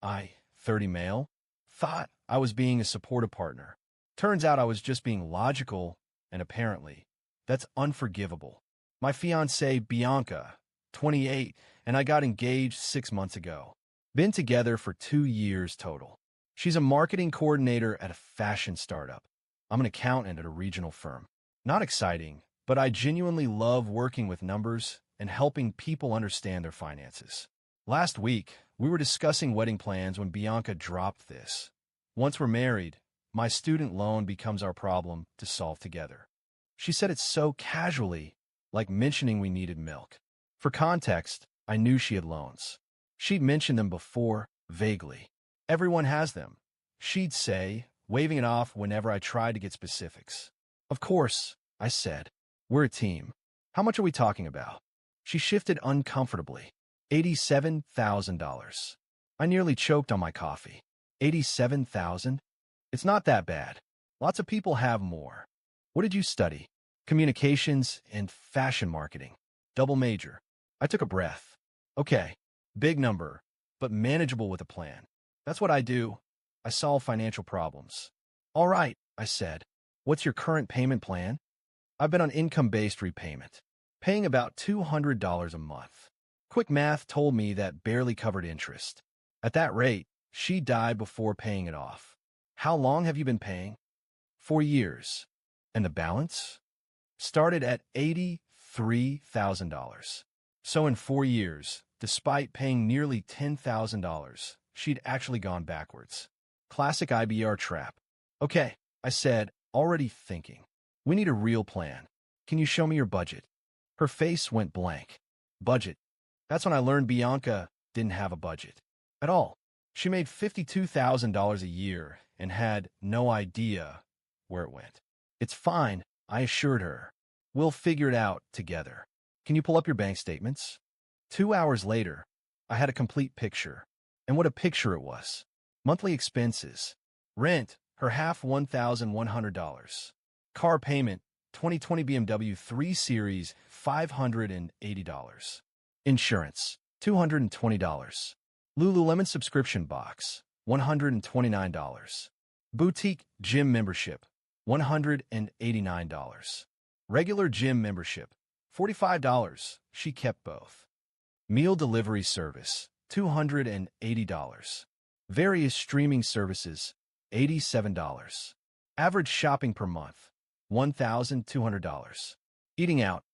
I, 30 male, thought I was being a supportive partner. Turns out I was just being logical, and apparently, that's unforgivable. My fiancée, Bianca, 28, and I got engaged 6 months ago. Been together for 2 years total. She's a marketing coordinator at a fashion startup. I'm an accountant at a regional firm. Not exciting, but I genuinely love working with numbers and helping people understand their finances. Last week, we were discussing wedding plans when Bianca dropped this. Once we're married, my student loan becomes our problem to solve together. She said it so casually, like mentioning we needed milk. For context, I knew she had loans. She'd mentioned them before, vaguely. Everyone has them, she'd say, waving it off whenever I tried to get specifics. Of course, I said. We're a team. How much are we talking about? She shifted uncomfortably. $87,000. I nearly choked on my coffee. 87,000? It's not that bad. Lots of people have more. What did you study? Communications and fashion marketing. Double major. I took a breath. Okay, big number, but manageable with a plan. That's what I do. I solve financial problems. All right, I said. What's your current payment plan? I've been on income-based repayment, paying about $200 a month. Quick math told me that barely covered interest. At that rate, she'd die before paying it off. How long have you been paying? 4 years. And the balance? Started at $83,000. So in 4 years, despite paying nearly $10,000, she'd actually gone backwards. Classic IBR trap. Okay, I said, already thinking. We need a real plan. Can you show me your budget? Her face went blank. Budget. That's when I learned Bianca didn't have a budget. At all. She made $52,000 a year and had no idea where it went. It's fine, I assured her. We'll figure it out together. Can you pull up your bank statements? 2 hours later, I had a complete picture. And what a picture it was. Monthly expenses. Rent, her half $1,100. Car payment, 2020 BMW 3 Series, $580. Insurance, $220. Lululemon subscription box, $129. Boutique gym membership, $189. Regular gym membership, $45. She kept both. Meal delivery service, $280. Various streaming services, $87. Average shopping per month, $1,200. Eating out,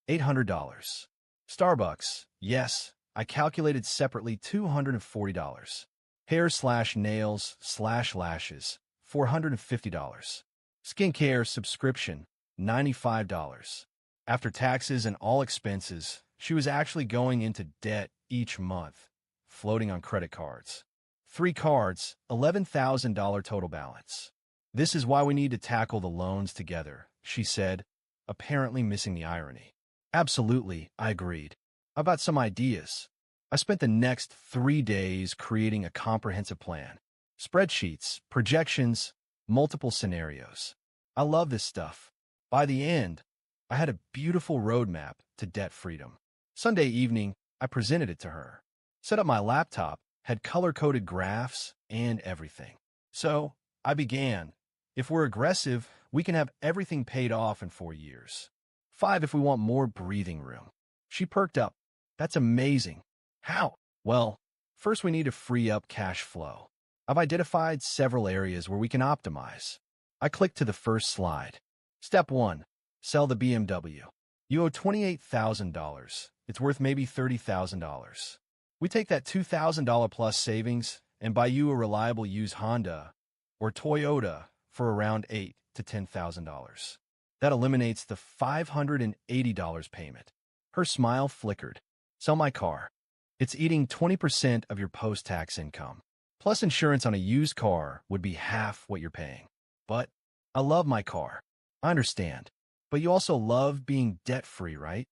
$800. Starbucks, yes, I calculated separately $240. Hair/nails/lashes, $450. Skincare subscription, $95. After taxes and all expenses, she was actually going into debt each month, floating on credit cards. 3 cards, $11,000 total balance. This is why we need to tackle the loans together, she said, apparently missing the irony. Absolutely, I agreed. I've got some ideas. I spent the next 3 days creating a comprehensive plan. Spreadsheets, projections, multiple scenarios. I love this stuff. By the end, I had a beautiful roadmap to debt freedom. Sunday evening, I presented it to her. Set up my laptop, had color-coded graphs and everything. So, I began. If we're aggressive, we can have everything paid off in 4 years. 5 if we want more breathing room. She perked up. That's amazing. How? Well, first we need to free up cash flow. I've identified several areas where we can optimize. I clicked to the first slide. Step 1. Sell the BMW. You owe $28,000. It's worth maybe $30,000. We take that $2,000 plus savings and buy you a reliable used Honda or Toyota for around $8,000 to $10,000. That eliminates the $580 payment. Her smile flickered. Sell my car. It's eating 20% of your post-tax income. Plus insurance on a used car would be half what you're paying. But I love my car. I understand. But you also love being debt-free, right?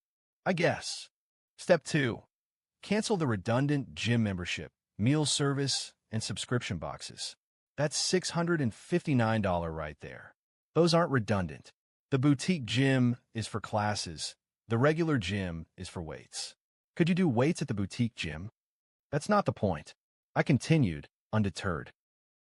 I guess. Step 2. Cancel the redundant gym membership, meal service, and subscription boxes. That's $659 right there. Those aren't redundant. The boutique gym is for classes. The regular gym is for weights. Could you do weights at the boutique gym? That's not the point. I continued, undeterred.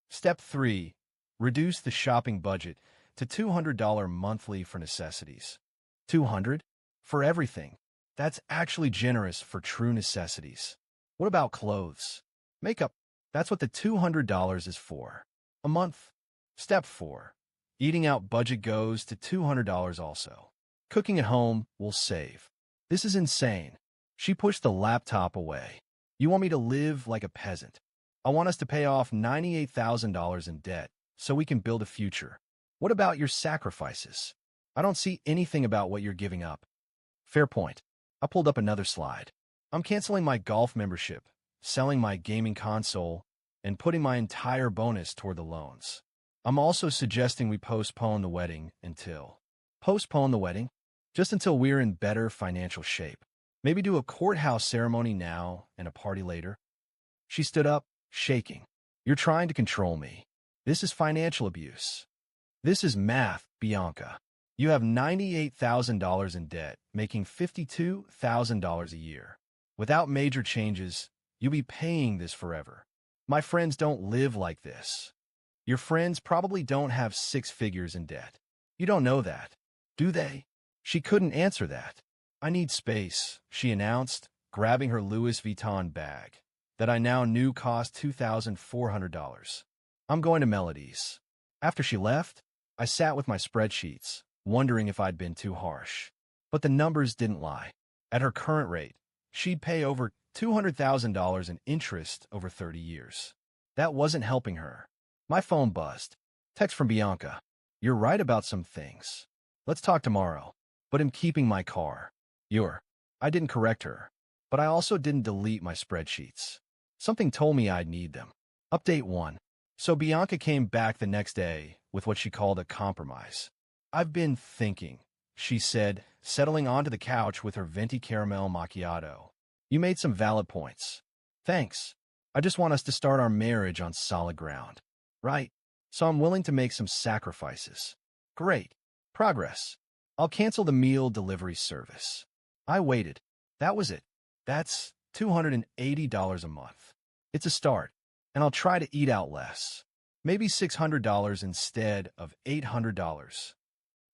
Step 3. Reduce the shopping budget to $200 monthly for necessities. 200 for everything. That's actually generous for true necessities. What about clothes? Makeup. That's what the $200 is for. A month. Step 4. Eating out budget goes to $200 also. Cooking at home will save. This is insane. She pushed the laptop away. You want me to live like a peasant? I want us to pay off $98,000 in debt so we can build a future. What about your sacrifices? I don't see anything about what you're giving up. Fair point. I pulled up another slide. I'm canceling my golf membership, selling my gaming console, and putting my entire bonus toward the loans. I'm also suggesting we postpone the wedding until... Postpone the wedding? Just until we're in better financial shape. Maybe do a courthouse ceremony now and a party later. She stood up, shaking. You're trying to control me. This is financial abuse. This is math, Bianca. You have $98,000 in debt, making $52,000 a year. Without major changes, you'll be paying this forever. My friends don't live like this. Your friends probably don't have 6 figures in debt. You don't know that, do they? She couldn't answer that. I need space, she announced, grabbing her Louis Vuitton bag that I now knew cost $2,400. I'm going to Melody's. After she left, I sat with my spreadsheets, wondering if I'd been too harsh. But the numbers didn't lie. At her current rate, she'd pay over $200,000 in interest over 30 years. That wasn't helping her. My phone buzzed. Text from Bianca. You're right about some things. Let's talk tomorrow. But I'm keeping my car. I didn't correct her. But I also didn't delete my spreadsheets. Something told me I'd need them. Update 1. So Bianca came back the next day with what she called a compromise. I've been thinking, she said, settling onto the couch with her venti caramel macchiato. You made some valid points. Thanks. I just want us to start our marriage on solid ground. Right. So I'm willing to make some sacrifices. Great. Progress. I'll cancel the meal delivery service. I waited. That was it. That's $280 a month. It's a start, and I'll try to eat out less. Maybe $600 instead of $800.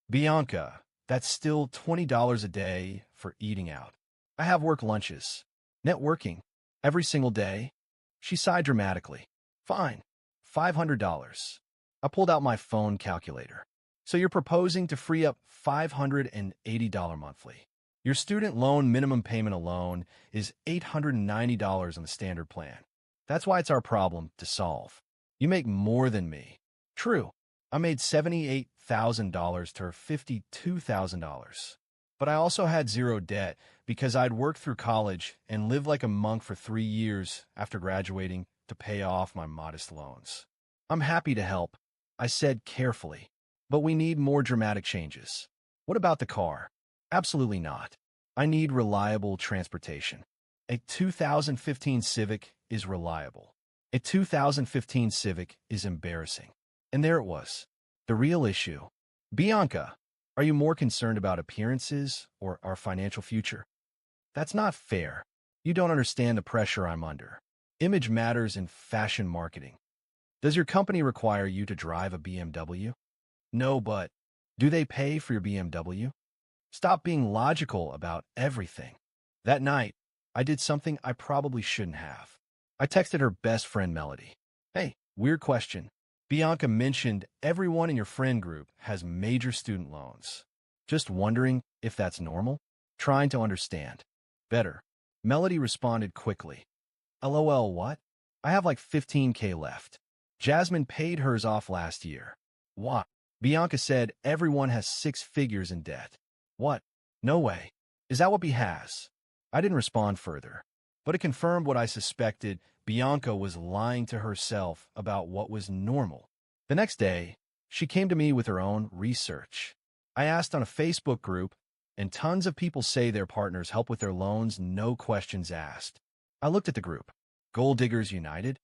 Bianca, that's still $20 a day for eating out. I have work lunches. Networking. Every single day. She sighed dramatically. Fine. $500. I pulled out my phone calculator. So you're proposing to free up $580 monthly. Your student loan minimum payment alone is $890 on the standard plan. That's why it's our problem to solve. You make more than me. True. I made $78,000 to her $52,000. But I also had zero debt because I'd worked through college and lived like a monk for 3 years after graduating to pay off my modest loans. I'm happy to help, I said carefully. But we need more dramatic changes. What about the car? Absolutely not. I need reliable transportation. A 2015 Civic is reliable. A 2015 Civic is embarrassing. And there it was. The real issue. Bianca, are you more concerned about appearances or our financial future? That's not fair. You don't understand the pressure I'm under. Image matters in fashion marketing. Does your company require you to drive a BMW? No, but do they pay for your BMW? Stop being logical about everything. That night, I did something I probably shouldn't have. I texted her best friend Melody. Hey, weird question. Bianca mentioned everyone in your friend group has major student loans. Just wondering if that's normal? Trying to understand. Better. Melody responded quickly. LOL, what? I have like 15K left. Jasmine paid hers off last year. What? Bianca said everyone has 6 figures in debt. What? No way. Is that what B has? I didn't respond further, but it confirmed what I suspected. Bianca was lying to herself about what was normal. The next day, she came to me with her own research. I asked on a Facebook group, and tons of people say their partners help with their loans, no questions asked. I looked at the group. Gold Diggers United?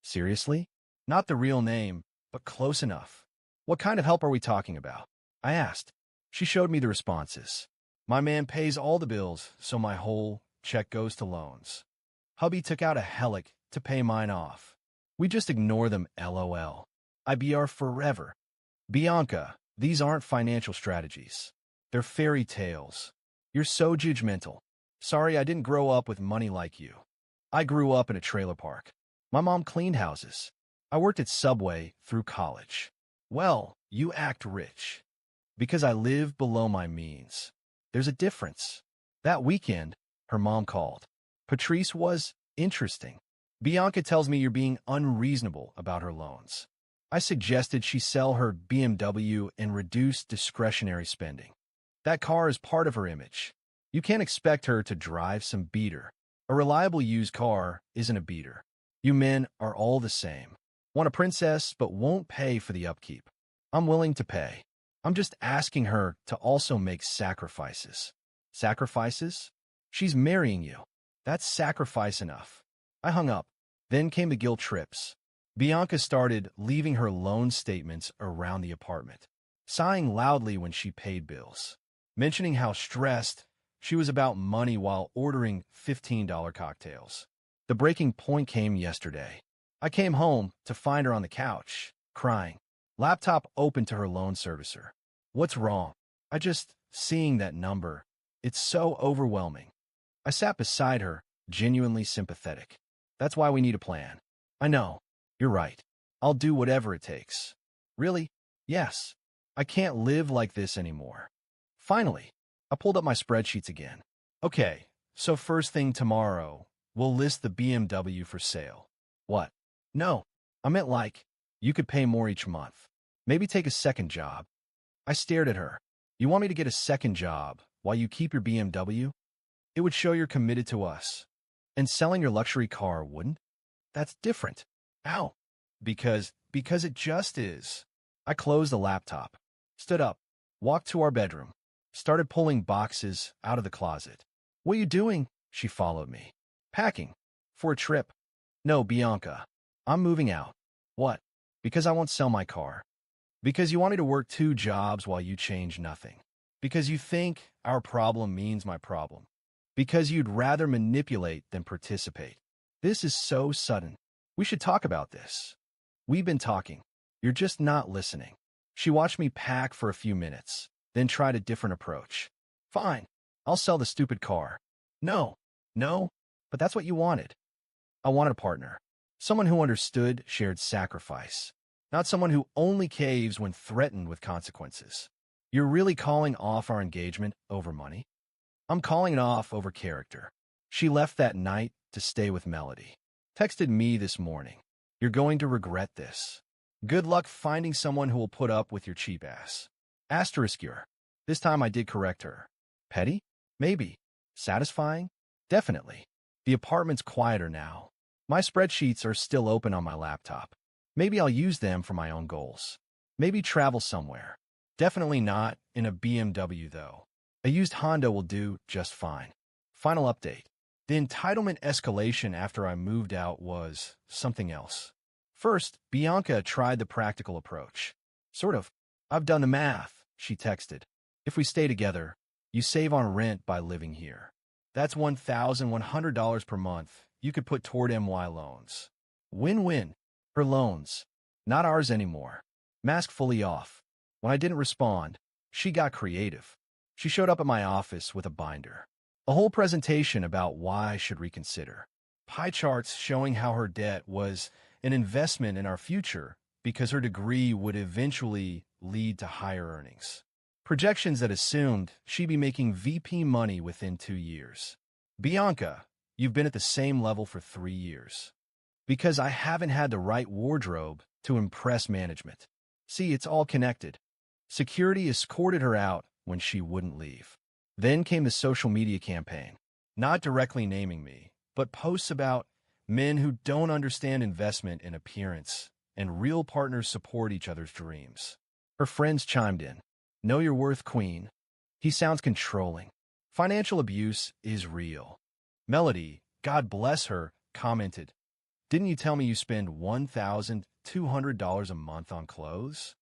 Seriously? Not the real name, but close enough. What kind of help are we talking about? I asked. She showed me the responses. My man pays all the bills, so my whole check goes to loans. Hubby took out a helic to pay mine off. We just ignore them, lol. IBR forever. Bianca, these aren't financial strategies. They're fairy tales. You're so judgmental. Sorry, I didn't grow up with money like you. I grew up in a trailer park. My mom cleaned houses. I worked at Subway through college. Well, you act rich. Because I live below my means. There's a difference. That weekend, her mom called. Patrice was interesting. Bianca tells me you're being unreasonable about her loans. I suggested she sell her BMW and reduce discretionary spending. That car is part of her image. You can't expect her to drive some beater. A reliable used car isn't a beater. You men are all the same. Want a princess but won't pay for the upkeep. I'm willing to pay. I'm just asking her to also make sacrifices. Sacrifices? She's marrying you. That's sacrifice enough. I hung up. Then came the guilt trips. Bianca started leaving her loan statements around the apartment, sighing loudly when she paid bills, mentioning how stressed she was about money while ordering $15 cocktails. The breaking point came yesterday. I came home to find her on the couch, crying. Laptop open to her loan servicer. What's wrong? Seeing that number, it's so overwhelming. I sat beside her, genuinely sympathetic. That's why we need a plan. I know. You're right. I'll do whatever it takes. Really? Yes. I can't live like this anymore. Finally, I pulled up my spreadsheets again. Okay, so first thing tomorrow, we'll list the BMW for sale. What? No, I meant you could pay more each month. Maybe take a second job. I stared at her. You want me to get a second job while you keep your BMW? It would show you're committed to us. And selling your luxury car wouldn't? That's different. Ow. Because it just is. I closed the laptop, stood up, walked to our bedroom, started pulling boxes out of the closet. What are you doing? She followed me. Packing. For a trip. No, Bianca. I'm moving out. What? Because I won't sell my car. Because you want me to work 2 jobs while you change nothing. Because you think our problem means my problem. Because you'd rather manipulate than participate. This is so sudden. We should talk about this. We've been talking. You're just not listening. She watched me pack for a few minutes, then tried a different approach. Fine. I'll sell the stupid car. No. But that's what you wanted. I wanted a partner. Someone who understood shared sacrifice. Not someone who only caves when threatened with consequences. You're really calling off our engagement over money? I'm calling it off over character. She left that night to stay with Melody. Texted me this morning. You're going to regret this. Good luck finding someone who will put up with your cheap ass. Asterisk your. This time I did correct her. Petty? Maybe. Satisfying? Definitely. The apartment's quieter now. My spreadsheets are still open on my laptop. Maybe I'll use them for my own goals. Maybe travel somewhere. Definitely not in a BMW, though. A used Honda will do just fine. Final update. The entitlement escalation after I moved out was something else. First, Bianca tried the practical approach. Sort of. I've done the math, she texted. If we stay together, you save on rent by living here. That's $1,100 per month you could put toward MY loans. Win-win. Her loans. Not ours anymore. Mask fully off. When I didn't respond, she got creative. She showed up at my office with a binder. A whole presentation about why I should reconsider. Pie charts showing how her debt was an investment in our future because her degree would eventually lead to higher earnings. Projections that assumed she'd be making VP money within 2 years. Bianca, you've been at the same level for 3 years. Because I haven't had the right wardrobe to impress management. See, it's all connected. Security escorted her out when she wouldn't leave. Then came the social media campaign, not directly naming me, but posts about men who don't understand investment in appearance and real partners support each other's dreams. Her friends chimed in. Know your worth, queen. He sounds controlling. Financial abuse is real. Melody, God bless her, commented, didn't you tell me you spend $1,200 a month on clothes?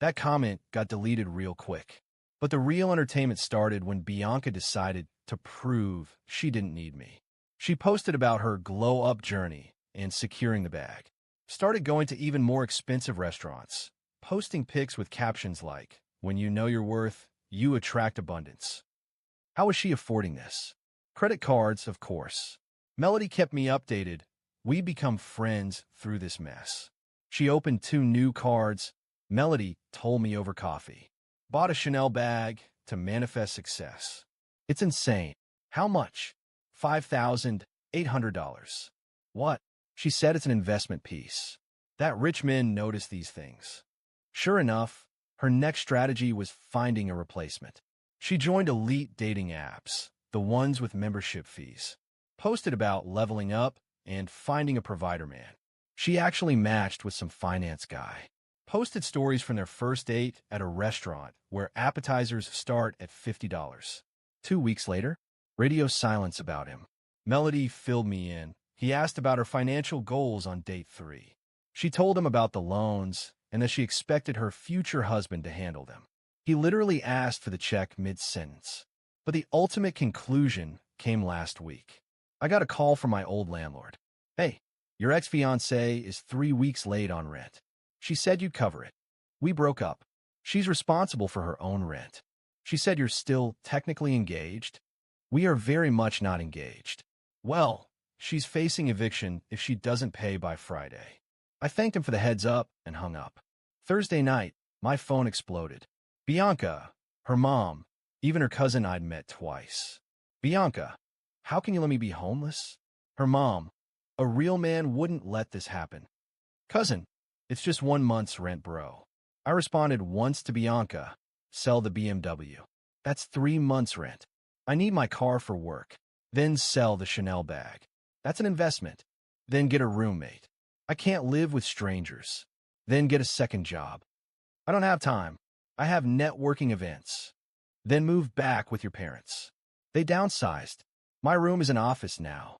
That comment got deleted real quick. But the real entertainment started when Bianca decided to prove she didn't need me. She posted about her glow-up journey, and securing the bag. Started going to even more expensive restaurants, posting pics with captions like, "When you know your worth, you attract abundance." How was she affording this? Credit cards, of course. Melody kept me updated. We become friends through this mess. She opened 2 new cards. Melody told me over coffee. Bought a Chanel bag to manifest success. It's insane. How much? $5,800. What? She said it's an investment piece. That rich men notice these things. Sure enough, her next strategy was finding a replacement. She joined elite dating apps, the ones with membership fees. Posted about leveling up and finding a provider man. She actually matched with some finance guy. Posted stories from their first date at a restaurant where appetizers start at $50. 2 weeks later, radio silence about him. Melody filled me in. He asked about her financial goals on date 3. She told him about the loans and that she expected her future husband to handle them. He literally asked for the check mid-sentence. But the ultimate conclusion came last week. I got a call from my old landlord. "Hey, your ex-fiancée is 3 weeks late on rent. She said you'd cover it." We broke up. She's responsible for her own rent. She said you're still technically engaged. We are very much not engaged. Well, she's facing eviction if she doesn't pay by Friday. I thanked him for the heads up and hung up. Thursday night, my phone exploded. Bianca, her mom, even her cousin I'd met twice. "Bianca, how can you let me be homeless?" Her mom, "A real man wouldn't let this happen." "Cousin, it's just 1 month's rent, bro." I responded once to Bianca, "Sell the BMW. That's 3 months' rent. I need my car for work. Then sell the Chanel bag. That's an investment. Then get a roommate. I can't live with strangers. Then get a second job. I don't have time. I have networking events. Then move back with your parents. They downsized. My room is an office now.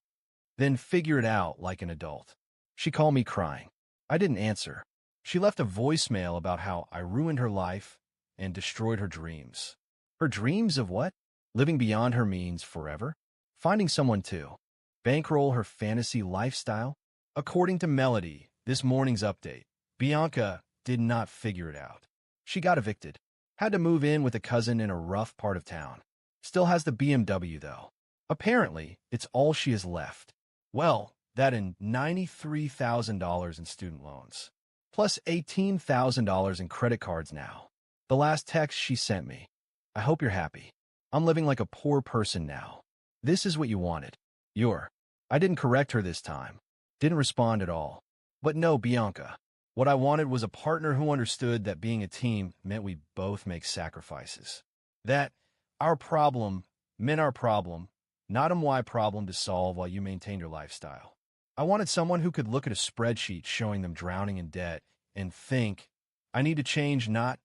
Then figure it out like an adult." She called me crying. I didn't answer. She left a voicemail about how I ruined her life and destroyed her dreams. Her dreams of what? Living beyond her means forever? Finding someone to bankroll her fantasy lifestyle? According to Melody, this morning's update, Bianca did not figure it out. She got evicted. Had to move in with a cousin in a rough part of town. Still has the BMW, though. Apparently, it's all she has left. Well, that and $93,000 in student loans. Plus $18,000 in credit cards now. The last text she sent me. "I hope you're happy. I'm living like a poor person now. This is what you wanted. You're." I didn't correct her this time. Didn't respond at all. But no, Bianca. What I wanted was a partner who understood that being a team meant we both make sacrifices. That our problem meant our problem, not a my problem to solve while you maintained your lifestyle. I wanted someone who could look at a spreadsheet showing them drowning in debt and think, "I need to change," not,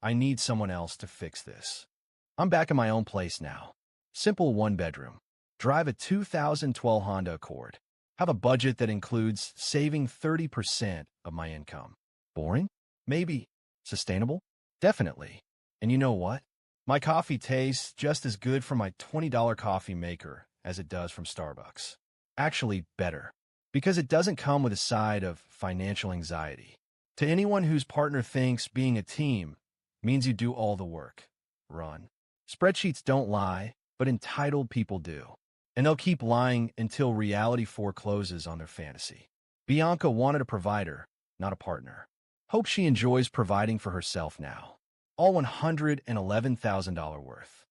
"I need someone else to fix this." I'm back in my own place now. Simple 1-bedroom. Drive a 2012 Honda Accord. Have a budget that includes saving 30% of my income. Boring? Maybe. Sustainable? Definitely. And you know what? My coffee tastes just as good from my $20 coffee maker as it does from Starbucks. Actually, better. Because it doesn't come with a side of financial anxiety. To anyone whose partner thinks being a team means you do all the work, run. Spreadsheets don't lie, but entitled people do. And they'll keep lying until reality forecloses on their fantasy. Bianca wanted a provider, not a partner. Hope she enjoys providing for herself now. All $111,000 worth.